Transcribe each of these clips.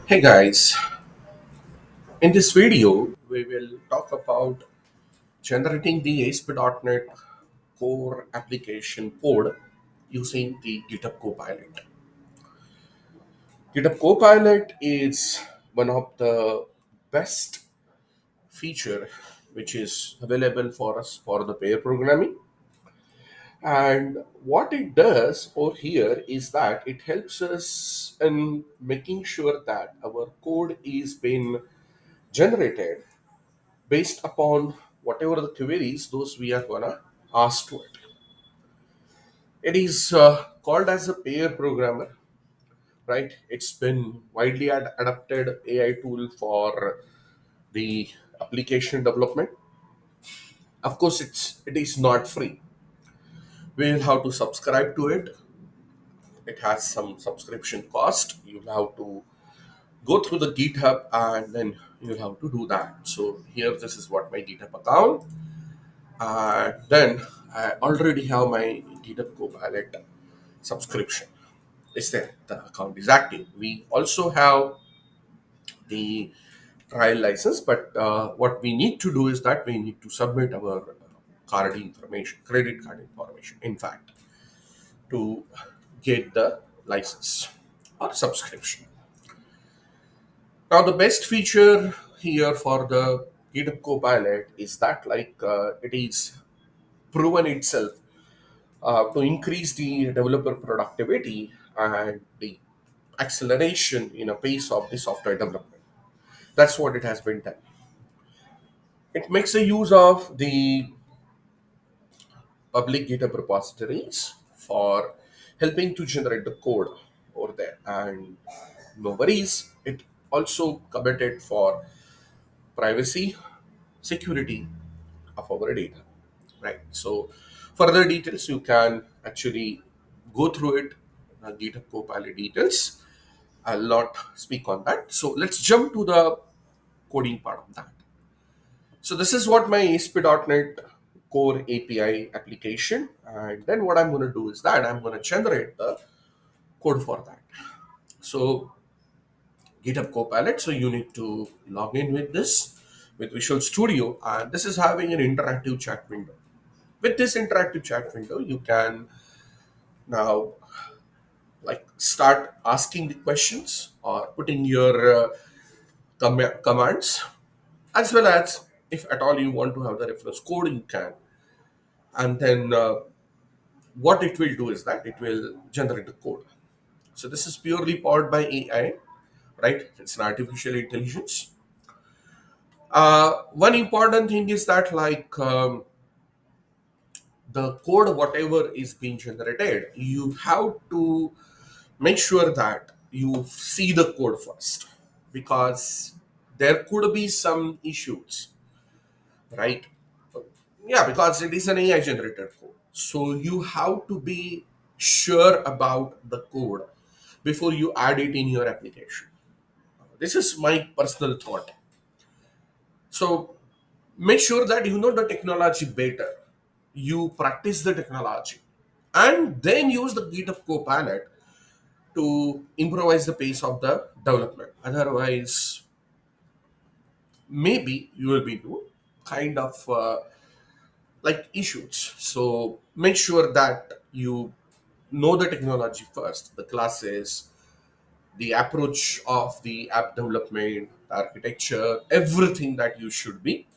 Hey guys, in this video we will talk about generating the ASP.NET Core application code using the GitHub Copilot. GitHub Copilot is one of the best feature which is available for us for the pair programming. And what it does over here is that it helps us in making sure that our code is being generated based upon whatever the queries those we are gonna ask to it. It is called as a pair programmer, right? It's been widely adapted AI tool for the application development. Of course, it is not free. We will have to subscribe to it. It has some subscription cost. You'll have to go through the GitHub and then you'll have to do that. So here, this is what my GitHub account. Then I already have my GitHub Copilot subscription. Is there? The account is active. We also have the trial license, but what we need to do is that we need to submit our card information, credit card information, in fact, to get the license or subscription. Now, the best feature here for the GitHub Copilot is that, it is proven itself to increase the developer productivity and the acceleration in a pace of the software development. That's what it has been done. It makes a use of the public GitHub repositories for helping to generate the code over there. And no worries, it also committed for privacy, security of our data. Right. So further details you can actually go through it, GitHub Copilot details. I'll not speak on that. So let's jump to the coding part of that. So this is what my ASP.NET Core API application, and then what I'm going to do is that I'm going to generate the code for that. So GitHub Copilot. So you need to log in with this with Visual Studio, and this is having an interactive chat window. With this interactive chat window, you can now start asking the questions or putting your commands, as well as if at all you want to have the reference code, you can. And then what it will do is that it will generate the code. So this is purely powered by AI, right? It's an artificial intelligence. One important thing is that the code, whatever is being generated, you have to make sure that you see the code first, because there could be some issues, right? Yeah, because it is an AI generated code. So you have to be sure about the code before you add it in your application. This is my personal thought. So make sure that you know the technology better. You practice the technology and then use the GitHub Copilot to improvise the pace of the development. Otherwise, maybe you will be into kind of issues. So make sure that you know the technology first, the classes, the approach of the app development, the architecture, everything that you should be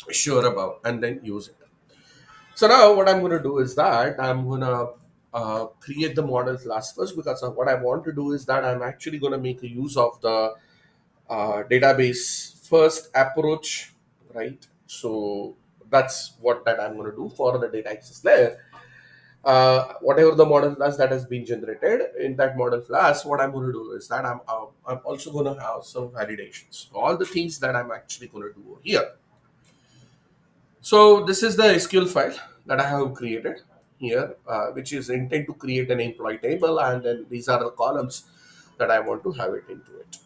sure about, and then use it. So now what I'm going to do is that I'm going to create the model class first, because what I want to do is that I'm actually going to make a use of the database first approach, right? So that's what that I'm going to do for the data access layer. Whatever the model class that has been generated in that model class, what I'm going to do is that I'm also going to have some validations. All the things that I'm actually going to do here. So this is the SQL file that I have created here, which is intent to create an employee table, and then these are the columns that I want to have it into it.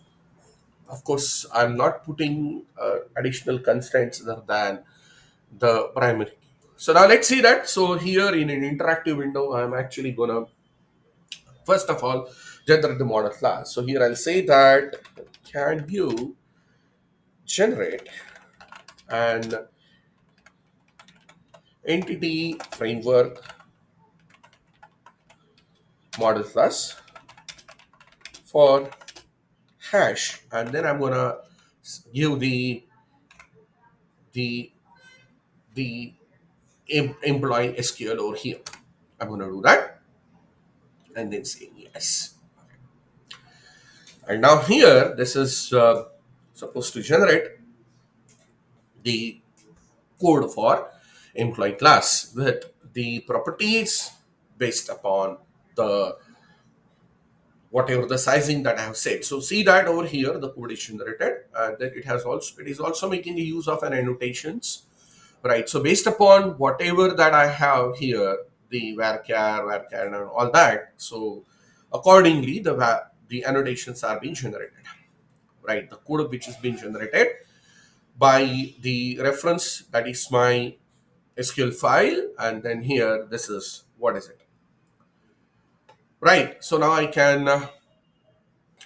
Of course, I'm not putting additional constraints other than the primary key. So now let's see that. So here in an interactive window, I'm actually gonna first of all generate the model class. So here I'll say that can you generate an entity framework model class for hash, and then I'm gonna give the the employee SQL over here. I'm gonna do that and then say yes. And now here this is supposed to generate the code for employee class with the properties based upon the whatever the sizing that I have set. So see that over here the code is generated, and then it is also making use of an annotations, right? So based upon whatever that I have here, the varchar and all that, so accordingly the annotations are being generated, right? The code which is being generated by the reference that is my SQL file, and then here this is what is it, right? So now I can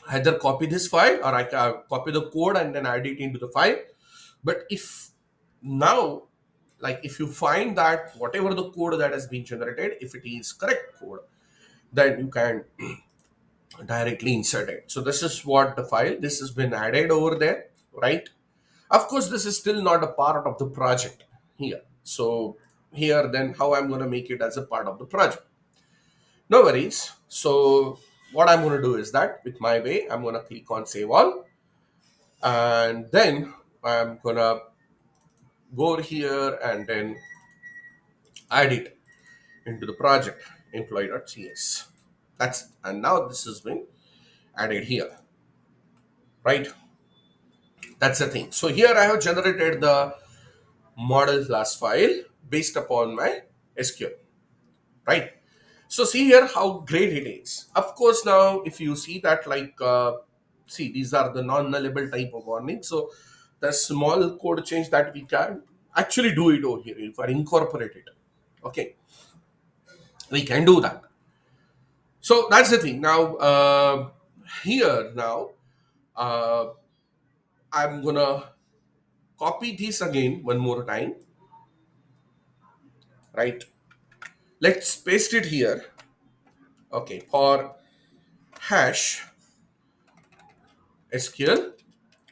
either copy this file or I can copy the code and then add it into the file. But if now, like if you find that whatever the code that has been generated, if it is correct code, then you can directly insert it. So this is what the file, this has been added over there, right? Of course, this is still not a part of the project here. So here then how I'm going to make it as a part of the project. No worries. So what I'm going to do is that with my way, I'm going to click on save all, and then I'm going to go over here and then add it into the project employee.cs. And now this has been added here, right? That's the thing. So here I have generated the model class file based upon my SQL, right? So see here how great it is. Of course, now if you see that see, these are the non-nullable type of warnings. So the small code change that we can actually do it over here if I incorporate it. Okay, we can do that. So that's the thing. Now here now uh, I'm gonna copy this again one more time, right? Let's paste it here. Okay, for hash SQL,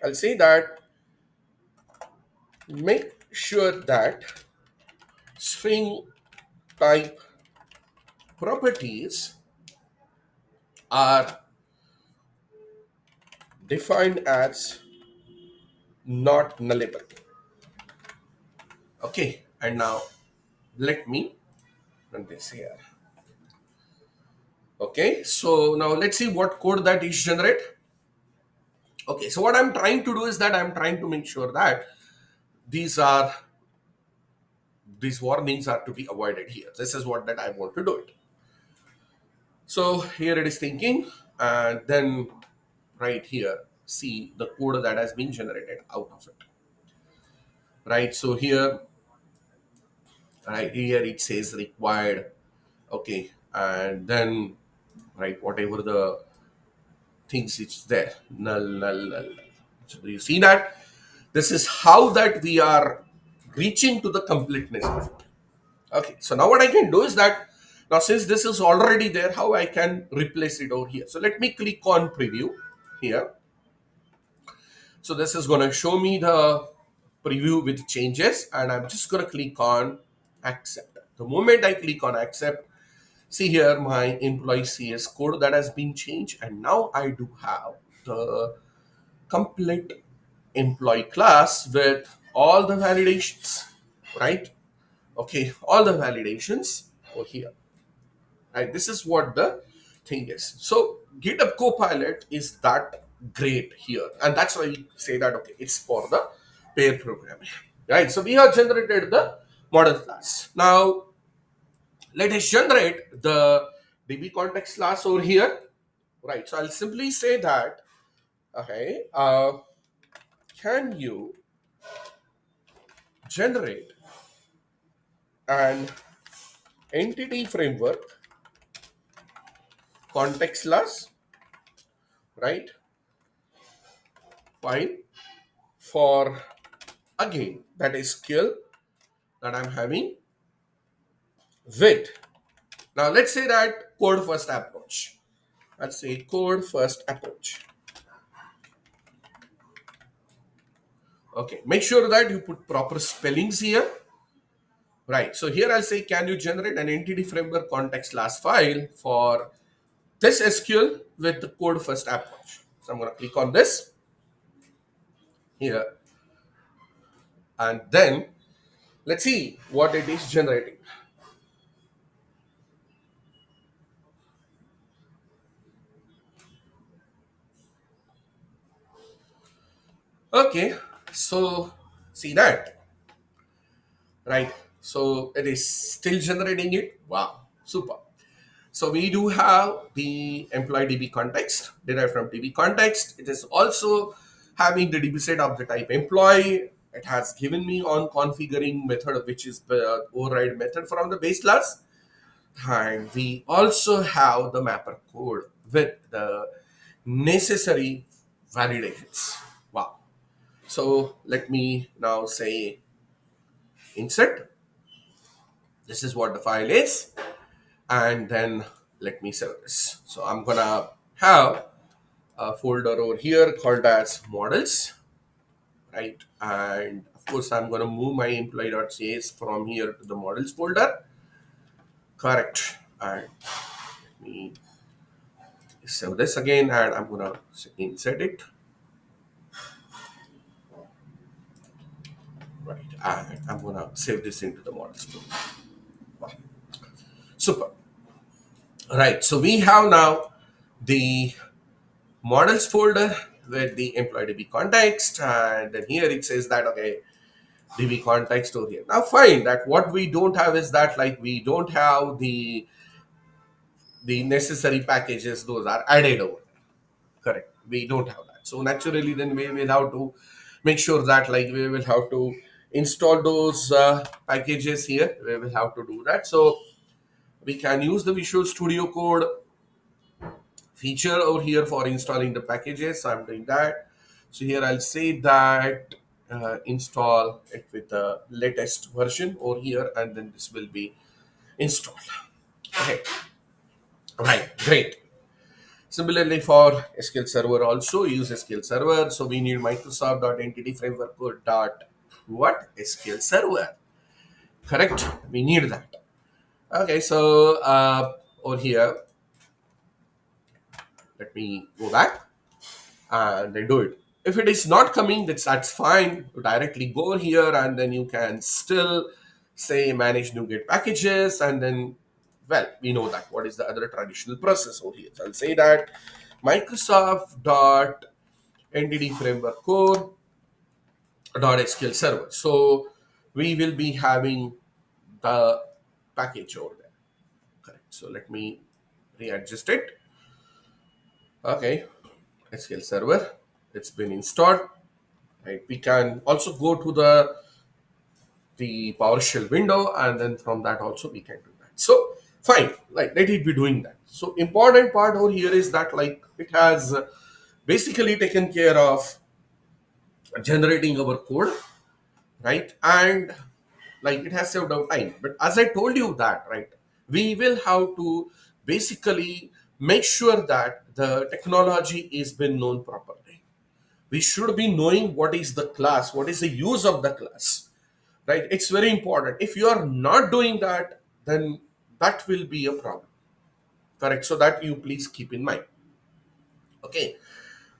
I'll say that make sure that string type properties are defined as not nullable. Okay, and now let me run this here. Okay, so now let's see what code that is generate. Okay, so what I'm trying to do is that I'm trying to make sure that these are these warnings are to be avoided here. This is what that I want to do it. So here it is thinking, and then right here, see the code that has been generated out of it. Right, so here, right here it says required. Okay, and then right, whatever the things it's there, null. So do you see that? This is how that we are reaching to the completeness of it. Okay, so now what I can do is that now since this is already there, how I can replace it over here. So let me click on preview here. So this is going to show me the preview with changes, and I'm just going to click on accept. The moment I click on accept, see here my employee CS code that has been changed, and now I do have the complete employee class with all the validations, right? Okay, all the validations over here. Right, this is what the thing is. So GitHub Copilot is that great here, and that's why we say that okay, it's for the pair programming. Right, so we have generated the model class. Now let us generate the DbContext class over here. Right, so I'll simply say that okay, can you generate an entity framework context class right? File for, again, that is skill that I'm having with. Now let's say that code first approach. Let's say code first approach. Okay, make sure that you put proper spellings here. Right, so here I'll say, can you generate an entity framework context class file for this SQL with the code first approach? So I'm going to click on this here, and then let's see what it is generating. Okay, so see that, right? So it is still generating it. Wow, super. So we do have the employee DB context derived from DB context. It is also having the DB set of the type employee. It has given me on configuring method, which is the override method from the base class. And we also have the mapper code with the necessary validations. Wow. So let me now say insert. This is what the file is. And then let me save this. So I'm gonna have a folder over here called as models, right? And of course, I'm gonna move my employee.cs from here to the models folder. Correct. And let me save this again, and I'm gonna insert it. Right. And I'm gonna save this into the models folder. Wow. Super. Right. So we have now the models folder with the employee DB context, and then here it says that, okay, DB context over here. Now fine, that what we don't have is that, like, we don't have the necessary packages, those are added over there. Correct, we don't have that. So naturally then we will have to make sure that, like, we will have to install those packages here. We will have to do that. So we can use the Visual Studio Code feature over here for installing the packages. So I'm doing that. So here I'll say that install it with the latest version over here, and then this will be installed. Okay, right, great. Similarly for SQL Server also use SQL Server. So we need Microsoft.EntityFramework Core dot what SQL Server. Correct. We need that. Okay, so over here, let me go back and then do it. If it is not coming, that's fine. You directly go here, and then you can still say manage NuGet packages, and then, well, we know that what is the other traditional process over here. So I'll say that Microsoft dot entity framework core dot SQL server. So we will be having the package over there. Correct. So let me readjust it. Okay, SQL server. It's been installed. Right. We can also go to the PowerShell window, and then from that also we can do that. So fine, like, let it be doing that. So important part over here is that, like, it has basically taken care of generating our code, right? And, like, it has saved our time. But as I told you that, right, we will have to basically make sure that the technology is been known properly. We should be knowing what is the class, what is the use of the class, right? It's very important. If you are not doing that, then that will be a problem. Correct. So that you please keep in mind. Okay.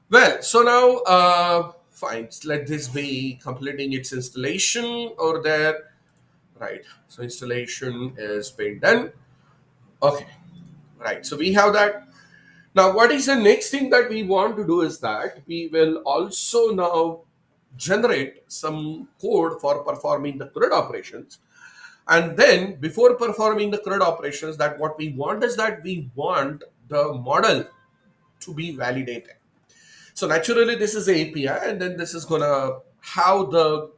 Well, so now, fine. Let this be completing its installation over there. Right. So installation is being done. Okay. Right. So we have that. Now, what is the next thing that we want to do is that we will also now generate some code for performing the CRUD operations. And then before performing the CRUD operations, that what we want is that we want the model to be validated. So naturally, this is the API, and then this is gonna have the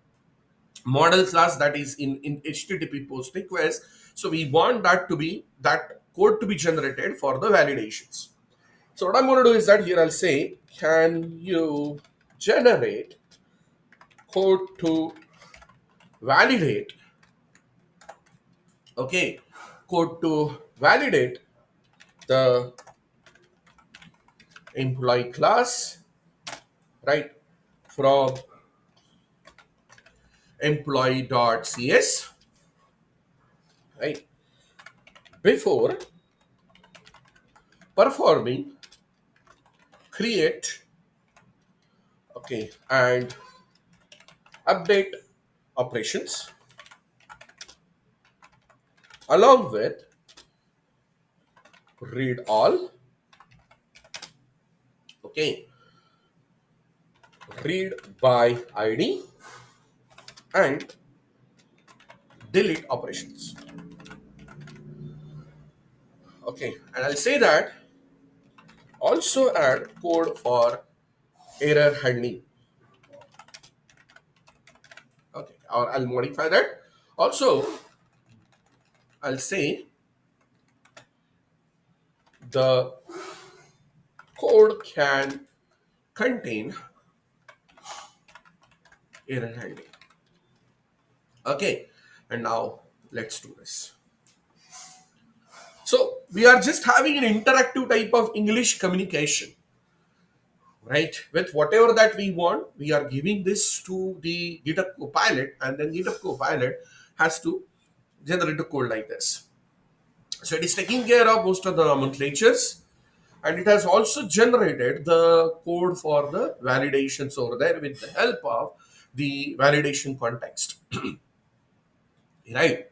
model class that is in HTTP post request. So we want that code to be generated for the validations. So what I'm going to do is that here I'll say, can you generate code to validate, okay, code to validate the employee class, right, from employee.cs, right, before performing create, okay, and update operations along with read all, okay, read by id and delete operations, okay. And I'll say that also add code for error handling, okay, or I'll modify that. Also I'll say the code can contain error handling, okay. And now let's do this. So we are just having an interactive type of English communication, right? With whatever that we want, we are giving this to the GitHub Copilot, and then GitHub Copilot has to generate a code like this. So it is taking care of most of the nomenclatures, and it has also generated the code for the validations over there with the help of the validation context, right?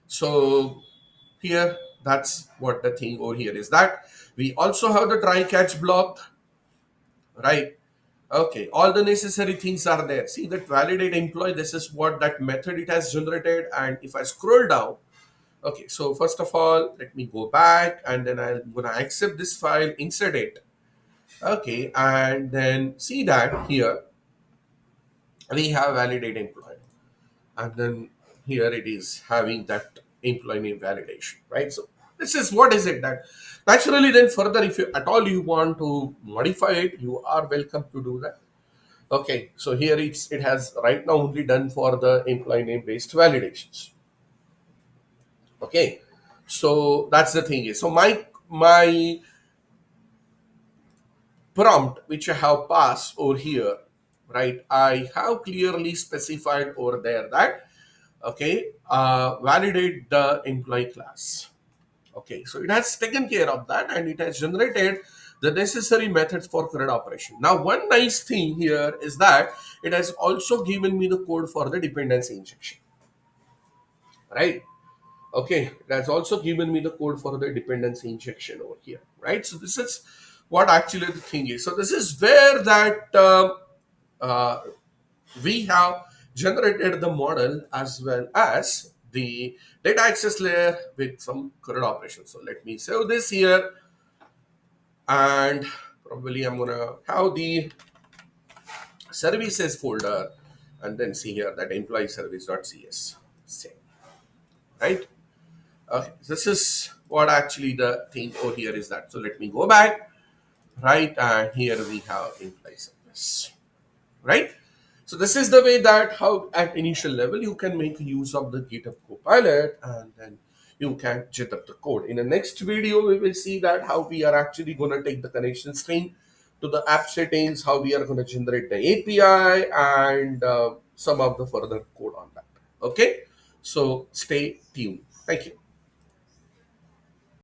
So here, that's what the thing over here is, that we also have the try catch block, right? Okay, all the necessary things are there. See that validate employee, this is what that method it has generated. And if I scroll down, okay, so first of all, let me go back, and then I'm gonna accept this file, insert it, okay, and then see that here we have validate employee, and then here it is having that employee name validation, right? So this is what is it that naturally then further, if you at all you want to modify it, you are welcome to do that. Okay, so here it has right now only done for the employee name based validations. Okay, so that's the thing is, so my prompt which I have passed over here, right, I have clearly specified over there that, okay, validate the employee class. Okay, so it has taken care of that, and it has generated the necessary methods for CRUD operation. Now, one nice thing here is that it has also given me the code for the dependency injection, right? Okay, it has also given me the code for the dependency injection over here, right? So this is what actually the thing is. So this is where that uh, we have generated the model as well as the data access layer with some CRUD operations. So let me save this here, and probably I'm gonna have the services folder, and then see here that employee service.cs, same, right? Okay, this is what actually the thing over here is that. So let me go back, right? And here we have employee service, right? So this is the way that how at initial level you can make use of the GitHub Copilot, and then you can jet up the code. In the next video, we will see that how we are actually going to take the connection string to the app settings, how we are going to generate the API, and some of the further code on that. Okay, so stay tuned. Thank you.